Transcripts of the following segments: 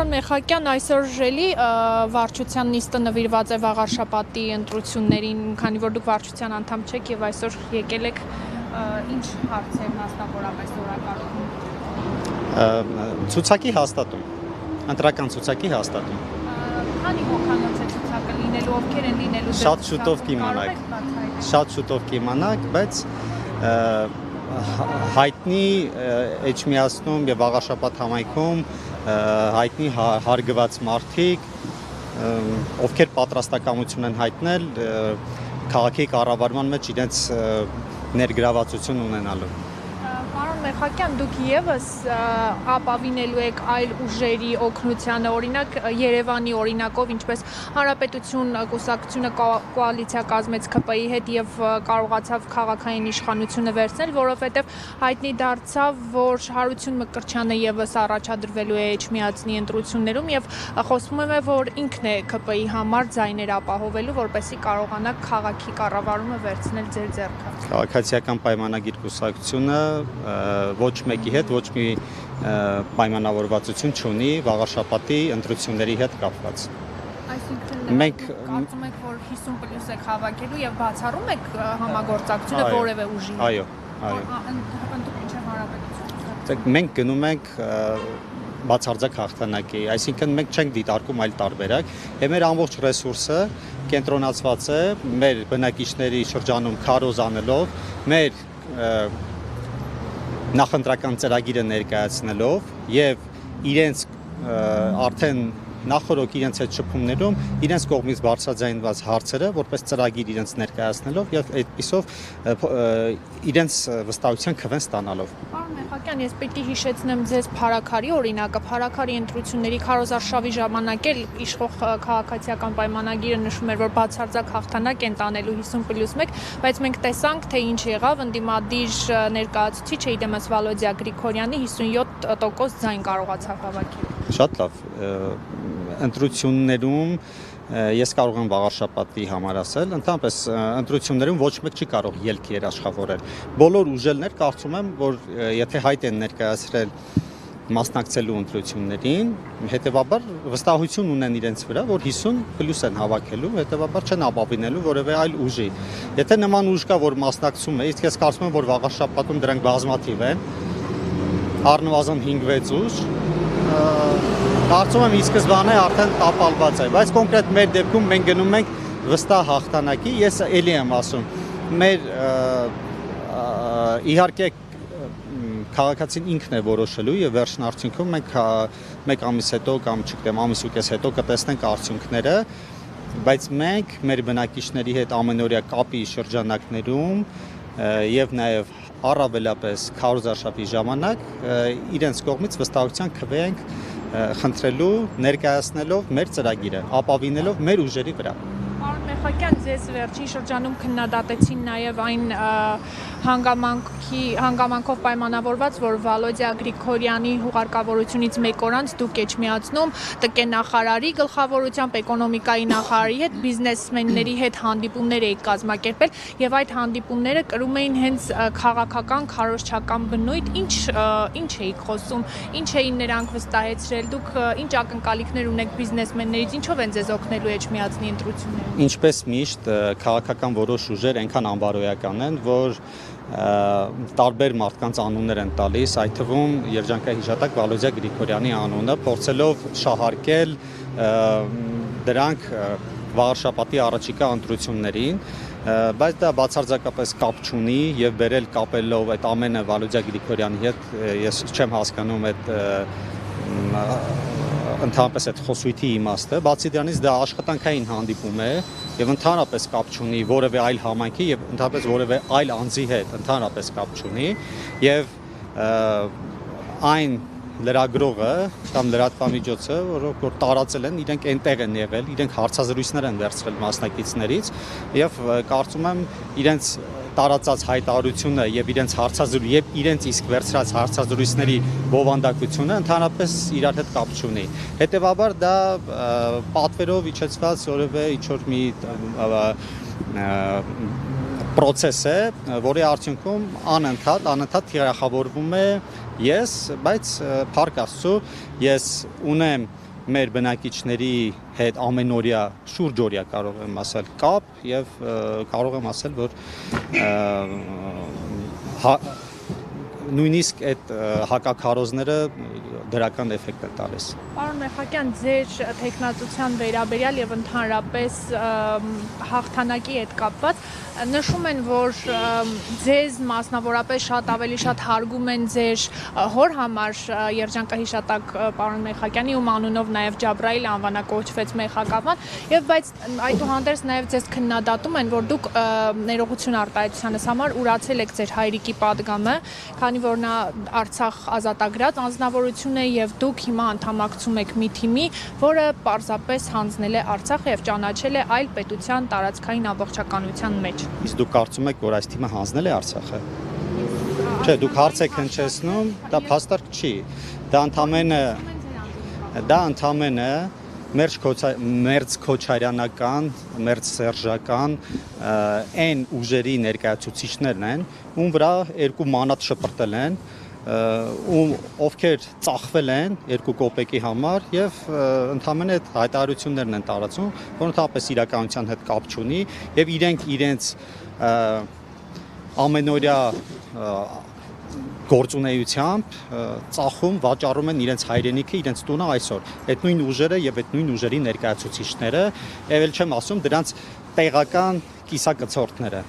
Պարոն Մեխակյան, այսօր ժելի վարչության նիստը նվիրված է վաղարշապատի ընտրություններին, քանի որ դուք վարչության անդամ չեք եւ այսօր եկել եք ինչ հարցեր մասնավորապես օրակարգում։ Ցուցակի հաստատում, ընտրական ցուցակի հաստատում։ Քանի հոգանոց է ցուցակը լինելու, ովքեր են լինելու։ Շատ շուտով կիմանաք, բայց հայտնի Էջմիածնում եւ Վաղարշապատ համայնքում հայտնի հարգված մարդիկ, ովքեր պատրաստակամություն են հայտնել քաղաքի կառավարման մեջ իրենց ներգրավվածություն ունենալու։ Պարոն Մեխակյան, դուք եւս ապավինելու եք այլ ուժերի օգնությանը, օրինակ Երևանի օրինակով, ինչպես Հանրապետություն կուսակցությունը կոալիցիա կազմեց ԿՊ-ի հետ եւ կարողացավ քաղաքային իշխանությունը վերցնել, որովհետեւ հայտնի դարձավ, որ Հարություն Մկրտչյանը եւս առաջադրվելու է Էջմիածնի ընտրություններում եւ խոսվում է, որ ինքն է ԿՊ-ի համար ձայներ ապահովելու, որպեսզի կարողանա քաղաքի կառավարումը վերցնել ձեր ձեռքը։ Քաղաքացիական պայմանագիր կուսակցությունը ոչ մեկի հետ ոչ մի պայմանավորվածություն չունի Վաղարշապատի ընտրությունների հետ կապված։ Այսինքն մենք կարծում եք, որ 50+ եք հավաքելու եւ բացառում եք համագործակցությունը որևէ ուժի։ Այո։ Ընդդուք ինչ Հանրապետություն։ Մենք գնում ենք բացարձակ հաղթանակի, այսինքն մենք չենք դիտարկում այլ տարբերակ, եւ մեր ամբողջ ռեսուրսը կենտրոնացված է մեր բնակիչների շրջանում քարոզ անելով, մեր նախընտրական ծրագիրը ներկայացնելով եւ իրենց արդեն նախորոք իրենց հետ շփումներում իրենց կողմից բարձրաձայնված հարցերը որպես ծրագիր իրենց ներկայացնելով եւ այդպիսով իրենց վստահության քվեն ստանալով։ Պարոն Մեխակյան, ես պիտի հիշեցնեմ ձեզ Փարաքարի օրինակը, Փարաքարի ընտրությունների քարոզարշավի ժամանակ էլ իշխող քաղաքացիական պայմանագիրը նշում էր, որ բացարձակ հաղթանակ են տանելու 50+1, բայց մենք տեսանք, թե ինչ եղավ, ընդդիմադիր ներկայացուցիչը իդեմս Վալոդիա Գրիգորյանի 57% ձայն կարողացավ հավաքել։ Շատ լավ, ընտրություններում ես կարող եմ Վաղարշապատի համար ասել, ընդհանրապես ընտրություններում ոչ մեկ չի կարող ելք երաշխավորել։ Բոլոր ուժերներ կարծում եմ, որ եթե հայտ են ներկայացրել մասնակցելու ընտրություններին, հետեւաբար վստահություն ունեն իրենց վրա, որ 50+ են հավաքելու, հետեւաբար չեն ապավինելու որևէ այլ ուժի։ Եթե նման ուժ կա, որ մասնակցում է, իսկ ես կարծում եմ, որ Վաղարշապատում դրանք բազմաթիվ են, առնվազն 5-6 ուժ, կարծում եմ ի սկզբանե արդեն տապալված է, բայց կոնկրետ մեր դեպքում մենք գնում ենք վստահ հաղթանակի, ես էլի եմ ասում, մեր իհարկե քաղաքացին ինքն է որոշելու եւ վերջին արդյունքում մենք մեկ ամիս հետո կամ չգիտեմ ամիս ու կես հետո կտեսնենք արդյունքները, բայց մենք մեր բնակիչների հետ ամենօրյա կապի շրջանակներում եւ նաեւ առավելապես քարոզարշավի ժամանակ իրենց կողմից վստահության քվենք խնդրելու, ներկայացնելով մեր ծրագիրը, ապավինելով մեր ուժերի վրա։ Պարոն Մեխակյան, ձեզ վերջին շրջանում քննադատեցին նաև այն հանգամանքով պայմանավորված, որ Վալոդիա Գրիգորյանի հուղարկավորությունից մեկ օր անց դուք Էջմիածնում ՏԿ նախարարի գլխավորությամբ էկոնոմիկայի նախարարի հետ բիզնեսմենների հետ հանդիպումներ եք կազմակերպել եւ այդ հանդիպումները կրում էին հենց քաղաքական քարոզչական բնույթ, ինչ էիք խոսում, ինչ էին նրանք վստահեցրել, դուք ինչ ակնկալիքներ ունեք բիզնեսմեններից, ինչով են ձեզ օգնելու Էջմիածնի ընտրությունները։ Ինչպես միշտ քաղաքական որոշ ուժեր այնքան անբարոյական են, որ տարբեր մարդկանց անուններ են տալիս, այդ թվում երջանկահիշատակ Վալոդիա Գրիգորյանի անունը, փորձելով շահարկել դրանք Վաղարշապատի առաջիկա ընտրություններին, բայց դա բացարձակապես կապ չունի եւ բերել կապելով այդ ամենը Վալոդիա Գրիգորյանի հետ, ես չեմ հասկանում այդ ընդհանրապես այդ խոսույթի իմաստը, բացի դրանից դա աշխատանքային հանդիպում է եւ ընդհանրապես կապ չունի որևէ այլ համայնքի եւ ընդհանրապես որևէ այլ անձի հետ, ընդհանրապես կապ չունի եւ այն լրագրողը կամ լրատվամիջոցը, որ տարածել են, իրենք այնտեղ են եղել, իրենք հարցազրույցներ են վերցրել մասնակիցներից եւ կարծում եմ իրենց տարածած հայտարարությունը եւ իրենց իսկ վերցրած հարցազրույցների բովանդակությունը ընդհանրապես իրար հետ կապ չունի։ Հետևաբար դա պատվերով իջեցված որևէ ինչ-որ մի process է, որի արդյունքում անընդհատ թիրախավորվում է ես, բայց փառք Աստծո, ես ունեմ մեր բնակիչների հետ ամենօրյա շուրջօրյա կարող եմ ասել կապ եւ կարող եմ ասել որ նույնիսկ այդ հակաքարոզները դրական էֆեկտ են տալիս։ Պարոն Մեխակյան, ձեր տեխնատության վերաբերյալ եւ ընդհանրապես հաղթանակի հետ կապված նշում են, որ ձեզ մասնավորապես շատ ավելի շատ հարգում են ձեր հոր համար երջանկահիշատակ պարոն Մեխակյանի ում անունով նաեւ Ջաբրայել անվանակոչվեց Մեխակավան եւ բայց այդուհանդերձ նաեւ ձեզ քննադատում են, որ դուք ներողություն արտահայտությանս համար ուրացել եք ձեր հայրիկի падգամը, քանի որ նա Արցախ ազատագրած անձնավորություն է եւ դուք հիմա անդամակցում եք մի թիմի, որը պարզապես հանձնել է Արցախը եւ ճանաչել է այլ պետության տարածքային ամբողջականության մեջ։ Իսկ դուք կարծում եք, որ այս թիմը հանձնել է Արցախը։ Չէ, դուք հարց եք հնչեցնում, դա փաստարկ չի։ Դա ընդամենը մերձ քոչարյանական, մերձ սերժական այն ուժերի ներկայացուցիչներն են, ում վրա երկու մանատ շպրտել են, ովքեր ծախվել են 2 կոպեկի համար եւ ընդհանրապես այդ հայտարարություններն են տարածում, որ ընդհանրապես իրականության հետ կապ չունի եւ իրենց ամենօրյա գործունեությամբ ծախում, վաճառում են իրենց հայրենիքը, իրենց տունը այսօր։ Այդ նույն ուժերը եւ այդ նույն ուժերի ներկայացուցիչները, եւ էլ չեմ ասում դրանց տեղական կիսակցորդները։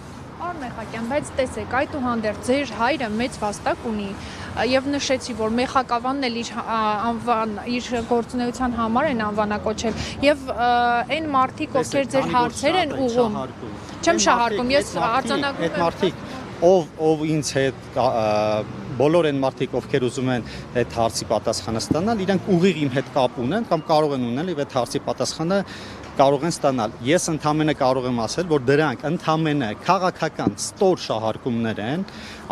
Պարոն Մեխակյան, բայց տեսեք, այդուհանդերձ ձեր հայրը մեծ վաստակ ունի եւ նշեցի, որ Մեխակավանն էլ իր գործունեության համար են անվանակոչել եւ այն մարդիկ, ովքեր ձեր հարցեր են ուղում, չեմ շահարկում, ես արձանագրում եմ այդ մարդիկ, ով ինձ հետ բոլոր այն մարդիկ, ովքեր ուզում են այդ հարցի պատասխանը ստանալ, իրենք ուղիղ իմ հետ կապ ունեն կամ կարող են ունենալ եւ այդ հարցի պատասխանը կարող են ստանալ։ Ես ընդամենը կարող եմ ասել, որ դրանք ընդամենը քաղաքական ստոր շահարկումներ են,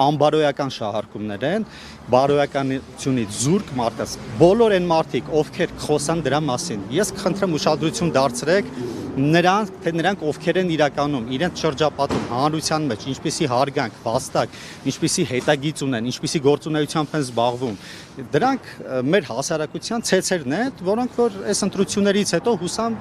անբարոյական շահարկումներ են, բարոյականությունից զուրկ մարդկանց։ Բոլոր այն մարդիկ, ովքեր խոսան դրա մասին, ես կխնդրեմ ուշադրություն դարձրեք նրանք ովքեր են իրականում իրենց շրջապատում հանրության մեջ ինչպիսի հարգանք, վաստակ, ինչպիսի հետագիծ ունեն, ինչպիսի գործունեությամբ են զբաղվում, դրանք մեր հասարակության ցեցերն են, որոնք որ այս ընտրություններից հետո հուսամ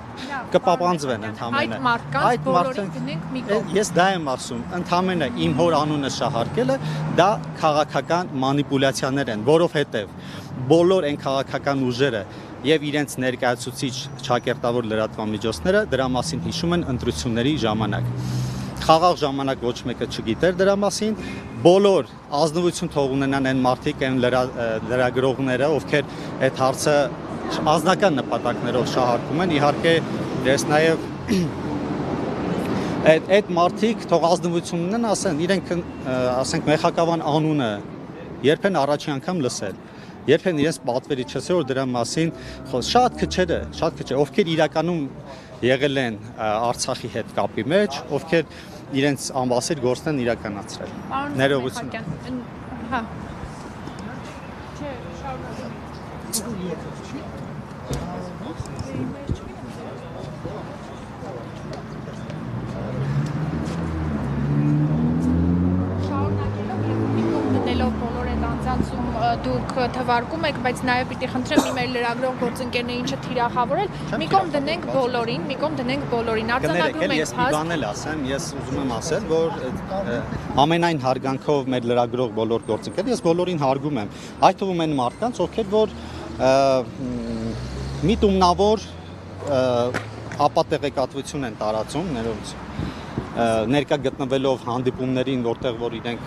կպապանձվեն ընդհանրապես։ Այդ մարդկանց գնենք մի կողմ։ Ես դա եմ ասում, ընդհանրապես իմ հոր անունը շահարկելը դա քաղաքական մանիպուլյացիաներ են, որովհետև բոլոր այն քաղաքական ուժերը եւ իրենց ներկայացուցիչ ճակերտավոր լրատվամիջոցները դրա մասին հիշում են ընտրությունների ժամանակ։ Խաղաղ ժամանակ ոչ մեկը չգիտեր դրա մասին, բոլոր ազնվություն թող ունենան այն մարդիկ, այն լրագրողները, ովքեր այդ հարցը անձնական նպատակներով շահարկում են, իհարկե ես նաեւ այդ մարդիկ թող ազնվություն ունենան, ասեն իրենք ասենք Մեխակավան անունը երբեն առաջի անգամ լսել երբեն իրենց պատվերի չսել որ դրա մասին շատ քչերը, ովքեր իրականում եղել են Արցախի հետ կապի մեջ, ովքեր իրենց անվասեր գործն են իրականացրել։ Ներողություն։ Հա։ Դուք թվարկում եք, բայց նաև պիտի խնդրեմ իմ լրագրող գործընկերներին չթիրախավորել, մի կողմ դնենք բոլորին, արձանագրում ենք Ես մի բան էլ ասեմ, ես ուզում եմ ասել, որ ամենայն հարգանքով մեր լրագրող բոլոր գործընկերները, ես բոլորին հարգում եմ, այդ թվում են մարդկանց, ովքեր որ մի տումնավոր ապատեղեկատվություն են տարածում, ներողություն, ներկա գտնվելով հանդիպումներին, որտեղ որ իրենք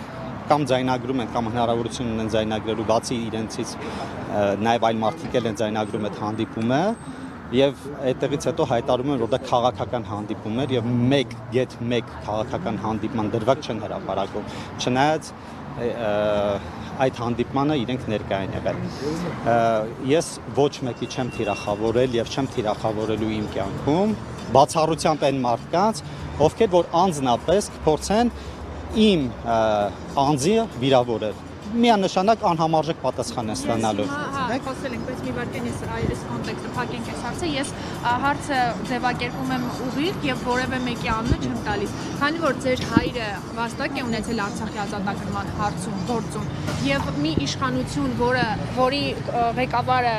կամ ձայնագրում են կամ հնարավորություն ունեն ձայնագրելու բացի իրենցից նաև այլ մարդիկ են ձայնագրում այդ հանդիպումը եւ այդտեղից հետո հայտարարում են որ դա քաղաքական հանդիպում էր եւ մեկ քաղաքական հանդիպման դրվագ չեն հրապարակում չնայած այդ հանդիպմանը իրենք ներկա են եղել ես ոչ մեկի չեմ թիրախավորել եւ չեմ թիրախավորելու իմ կյանքում բացառությամբ այն մարդկանց ովքեր որ անձնապես կփորձեն իմ անձի վիրավորել միանշանակ անհամարժեք պատասխան են ստանալու։ Խոսել ենք, բայց մի վարքեն ես այս կոնտեքստը փակենք այս հարցը, ես հարցը ձևակերպում եմ ուղիղ եւ որևէ մեկի անունը չեմ տալիս։ Քանի որ ձեր հայրը վաստակ է ունեցել Արցախի ազատագրման հարցում, գործում եւ մի իշխանություն, որի ղեկավարը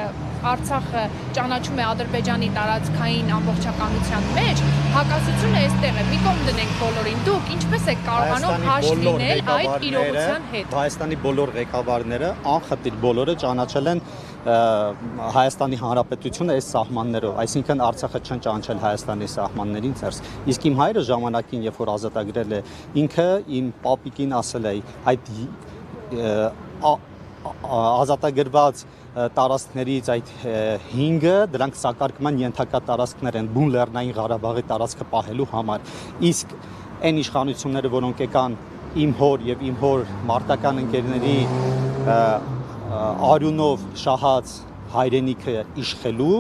Արցախը ճանաչում է Ադրբեջանի տարածքային ամբողջականության մեջ, հակասությունը այստեղ է։ Մի կողմ դնենք բոլորին։ Դուք ինչպես եք կարողանում հաշտ լինել այդ իրողության հետ։ Հայաստանի բոլոր ղեկավարները անխտիր բոլորը ճանաչել են Հայաստանի Հանրապետությունը այս սահմաններով, այսինքն Արցախը չեն ճանաչել Հայաստանի սահմաններին ցերս։ Իսկ իմ հայրը ժամանակին, երբ որ ազատագրել է, ինքը իմ պապիկին ասել է, այդ ազատագրված տարածքներից այդ 5-ը դրանք սակարկման ենթակա տարածքներ են բուն լեռնային Ղարաբաղի տարածքը պահելու համար։ Իսկ այն իշխանությունները, որոնք եկան իմ հոր եւ իմ հոր մարտական ընկերների արյունով շահած հայրենիքը իշխելու,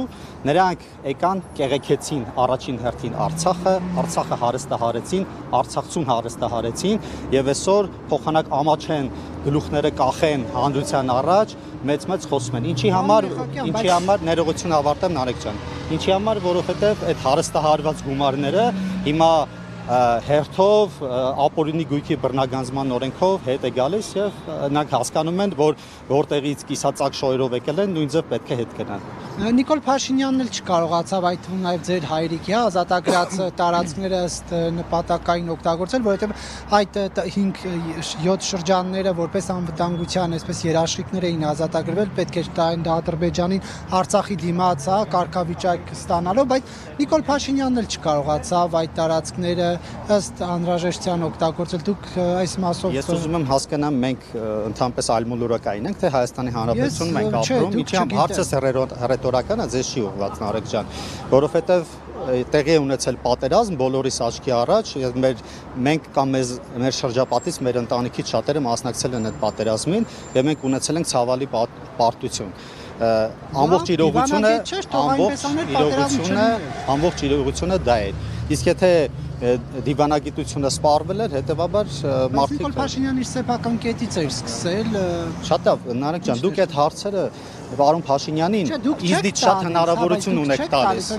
նրանք եկան կեղեքեցին առաջին հերթին Արցախը հարստահարեցին, արցախցուն հարստահարեցին եւ այսօր փոխանակ ամաչեն գլուխները կախեն հանրության առաջ մեծ խոսում են։ Ինչի համար ներողություն ավարտեմ Նարեկ ջան։ Ինչի համար, որովհետեւ այդ հարստահարված գումարները հիմա հերթով ապօրինի գույքի բռնագանձման օրենքով հետ է գալիս եւ նրանք հասկանում են, որ որտեղից կիսածակ շոյերով եկել են, նույն ձև պետք է հետ գնան։ Նիկոլ Փաշինյանն էլ չկարողացավ այդ թվում նաև ձեր հայրիկի ազատագրած տարածքները ըստ նպատակային օգտագործել, որովհետև այդ 5-7 շրջանները որպես անվտանգության, այսպես երաշխիքներ էին ազատագրվել, պետք էր տային դա Ադրբեջանին Արցախի դիմաց, կարգավիճակ ստանալով, բայց Նիկոլ Փաշինյանն էլ չկարողացավ այդ տարածքները ըստ անհրաժեշտության օգտագործել։ Դուք այս մասով Ես ուզում եմ հասկանամ, մենք ընդհանրապես այլմոլորակային ենք, թե Հայաստանի Հանրապետությունում ենք ապրում, ինչի համար հարցս հռետորական է, ձեզ չի ուղղված Նարեկ ջան, որովհետև տեղի է ունեցել պատերազմ բոլորիս աչքի առաջ, մենք կամ մեր շրջապատից, մեր ընտանիքից շատերը մասնակցել են այդ պատերազմին եւ մենք ունեցել ենք ցավալի պարտություն։ Ամբողջ իրողությունը դա է։ Իսկ եթե դիվանագիտությունը սպառվել էր, հետեւաբար մարդիկ Նիկոլ Փաշինյանը իր սեփական կետից էր սկսել։ Շատ լավ, Նարեկ ջան, դուք այդ հարցերը Պարոն Փաշինյանին իզնից շատ հնարավորություն ունեք տալիս։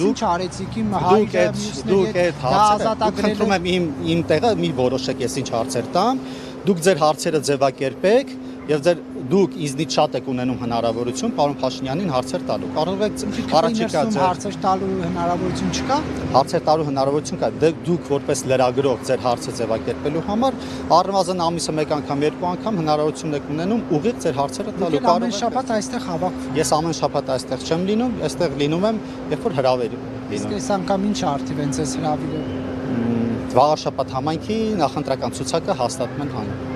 Դուք արեցիք իմ հայրը, դուք այդ հարցերը խնդրում եմ իմ տեղը մի որոշեք, ես ինչ հարցեր տամ, դուք ձեր հարցերը ձևակերպեք եւ դուք իզնից շատ եք ունենում հնարավորություն պարոն Փաշինյանին հարցեր տալու։ Կարող եք առաջիկա հարցեր տալու հնարավորություն չկա։ Հարցեր տալու հնարավորություն կա։ Դուք որպես լրագրող ձեր հարցը ձևակերպելու համար առնվազն ամիսը մեկ անգամ, երկու անգամ հնարավորություն եք ունենում ուղիղ ձեր հարցերը տալու։ Ամեն շաբաթ այստեղ հավաքվում։ Ես ամեն շաբաթ այստեղ չեմ լինում, այստեղ լինում եմ, երբ որ հրավեր լինում։ Իսկ այս անգամ ինչ արդիվ են ձեզ հրավիրել։ Վաղ շաբաթ համայնքի նախընտրական ցուցակը հաստատում են հանում։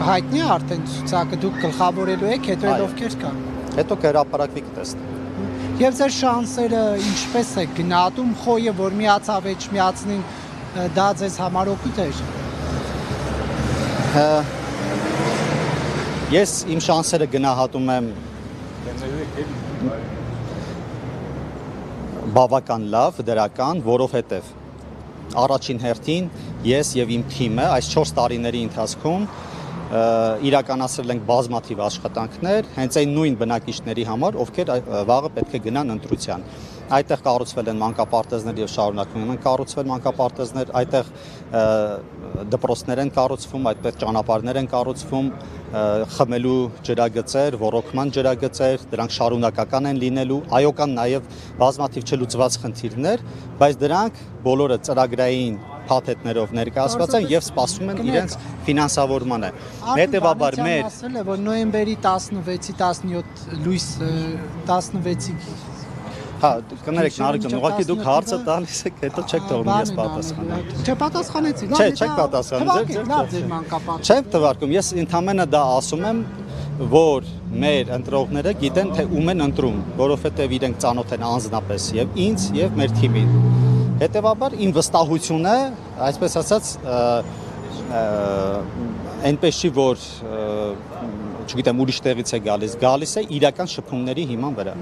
Հայտնի է արդեն ցուցակը, դուք գլխավորելու եք, հետո ովքեր կան։ Հետո կհրապարակվի կտեսնենք։ Եվ ձեր շանսերը ինչպես է գնահատում, խոյը որ միացավ միացնին, դա ձեզ համար օգուտ էր։ Ես իմ շանսերը գնահատում եմ բավական լավ, դրական, որովհետև առաջին հերթին ես եւ իմ թիմը այս 4 տարիների ընթացքում իրականացրել ենք բազմաթիվ աշխատանքներ հենց այն նույն բնակիչների համար, ովքեր վաղը պետք է գնան ընտրության։ Այդտեղ կառուցվել են մանկապարտեզներ եւ շարունակվում են կառուցվել մանկապարտեզներ, այդտեղ դպրոցներ են կառուցվում, այդտեղ ճանապարհներ են կառուցվում, խմելու ջրագծեր, ոռոգման ջրագծեր, դրանք շարունակական են լինելու, այո կան նաեւ բազմաթիվ չլուծված խնդիրներ, բայց դրանք բոլորը ծրագրային փաթեթներով ներկայացված են եւ սպասում են իրենց ֆինանսավորմանը։ Հետևաբար մեր ասել է, որ նոյեմբերի 16-ի 17 լույս 16-ի Հա, կներեք Նարեկ ջան, ուղղակի դուք հարցը տալիս եք, հետո չեք թողնում ես պատասխանեմ։ Չէ, պատասխանեցի։ Չէ, չեք պատասխանում, ձեր մանկապարտեզ։ Չեմ թվարկում, ես ընդամենը դա ասում եմ, որ մեր ընտրողները գիտեն, թե ում են ընտրում, որովհետև իրենք ծանոթ են անձնապես եւ ինձ եւ մեր թիմին։ Հետևաբար իմ վստահությունը, այսպես ասած, այնպես չի, որ չգիտեմ ուրիշ տեղից է գալիս է իրական շփումների հիման վրա։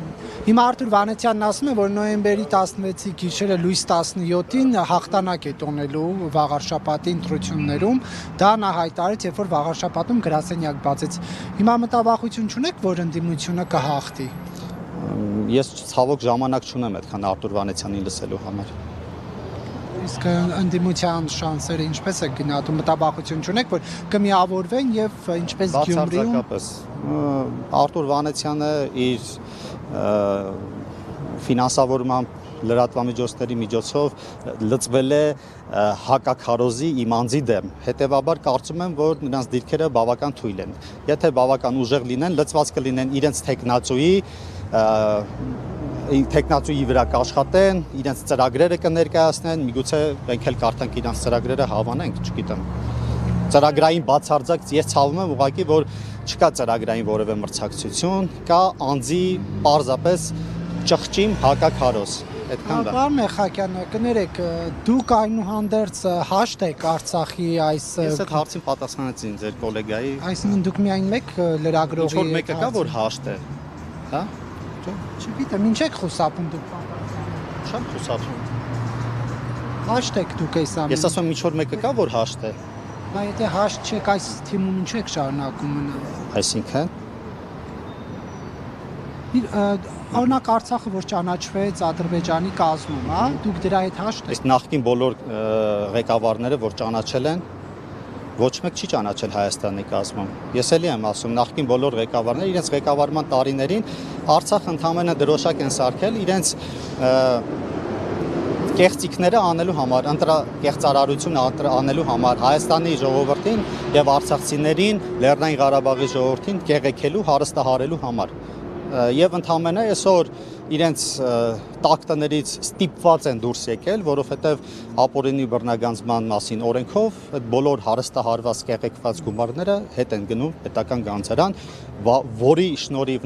Հիմա Արթուր Վանեցյանն ասում է, որ նոյեմբերի 16-ի գիշերը լույս 17-ին հաղթանակ է տոնելու վաղարշաբաթի ընտրություններում։ Դա նա հայտարարեց, երբ որ վաղարշաբաթում գրասենյակ բացեց։ Հիմա մտավախություն չունեք, որ ընդդիմությունը կհաղթի։ Ես ցավոք ժամանակ չունեմ այդքան Արթուր Վանեցյանին լսելու համար։ Իսկ ընդդիմության շանսերը ինչպես է գնահատում, մտաբախություն չունեք, որ կմիավորվեն եւ ինչպես Գյումրիում Բացարձակապես Արտուր Վանեցյանը իր ֆինանսավորման լրատվամիջոցների միջոցով լծվել է հակաքարոզի իմանձի դեմ։ Հետևաբար կարծում եմ, որ նրանց դիրքերը բավական թույլ են։ Եթե բավական ուժեղ լինեն, լծված կլինեն իրենց տեխնացուի վրա կաշխատեն, իրենց ծրագրերը կներկայացնեն, միգուցե մենք էլ կարդանք իրենց ծրագրերը հավանենք, չգիտեմ։ Ծրագրային բացարձակ ես ցավում եմ ուղղակի, որ չկա ծրագրային որևէ մրցակցություն, կա անձի պարզապես ճղճիմ հակաքարոզ։ Այդքան դա։ Պարոն Մեխակյան, կներեք, դուք այնուհանդերձ հաշտ եք Արցախի այս Ես այդ հարցին պատասխանեցի ձեր գոլեգայի։ Այսինքն դուք միայն մեկ լրագրողի Ինչ-որ մեկը կա, որ հաշտ է, հա։ Չգիտեմ, ինչ եք խուսափում դուք։ Չեմ խուսափում։ Հաշտ եք դուք այս ամենը։ Ես ասում եմ ինչ-որ մեկը կա, որ հաշտ է։ Բայց եթե հաշտ չեք այս թիմում, ինչ եք շարունակում մնալ։ Այսինքն Օրինակ Արցախը որ ճանաչվեց Ադրբեջանի կազմում, հա, դուք դրա հետ հաշտ եք։ այս նախկին բոլոր ղեկավարները, որ ճանաչել են, ոչ մեկ չի ճանաչել Հայաստանի կազմում։ Ես էլի եմ ասում, նախկին բոլոր ղեկավարները իրենց ղեկավարման տարիներին Արցախը ընդհանրապես դրոշակ են սարքել իրենց կեղծիքները անելու համար, կեղծարարություն անելու համար Հայաստանի ժողովրդին եւ արցախցիներին, Լեռնային Ղարաբաղի ժողովրդին կեղեքելու, հարստահարելու համար։ Եվ ընդհանրապես այսօր իրենց տակտներից ստիպված են դուրս եկել, որովհետև ապօրինի բռնագանձման մասին օրենքով այդ բոլոր հարստահարված կեղեքված գումարները հետ են գնում պետական գանձարան, որի շնորհիվ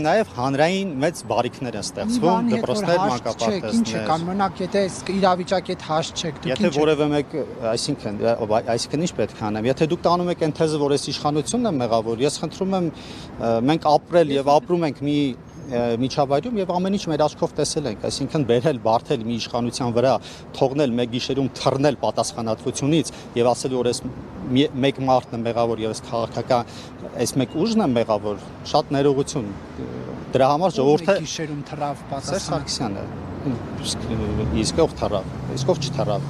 նաև հանրային մեծ բարիքներ են ստեղծվում, դպրոցներ, մանկապարտեզներ։ Ինչ է կանոնակ, եթե իրավիճակի հետ հաշտ չեք, դուք Եթե որևէ մեկ, այսինքն ինչ պետք է անեմ, եթե դուք տանում եք այն թեզը, որ այս իշխանությունն է մեղավոր, ես խնդրում եմ մենք ապրել եւ ապրում ենք մի միջավայրում եւ ամեն ինչ մեր աչքով տեսել ենք, այսինքն բերել, բարթել մի իշխանության վրա, թողնել մեկ գիշերում թռնել պատասխանատվությունից եւ ասել որ այս մեկ մարդն է մեղավոր եւ այս քաղաքական այս մեկ ուժն է մեղավոր, շատ ներողություն։ Դրա համար ժողովուրդը գիշերում թռավ պատասխանատվությունը։ Իսկ ով թռավ, իսկ ով չթռավ։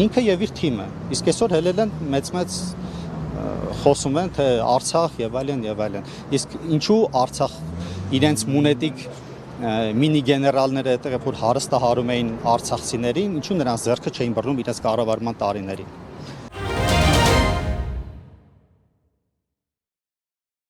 Ինքը եւ իր թիմը։ Իսկ այսօր հելել են մեծ խոսում են թե Արցախ եւ այլն եւ այլն։ Իսկ ինչու Արցախ իրենց մունետիկ մինի գեներալները այդտեղ որ հարստահարում էին արցախցիներին, ինչու նրանց ձեռքը չէին բռնում իրենց կառավարման տարիներին։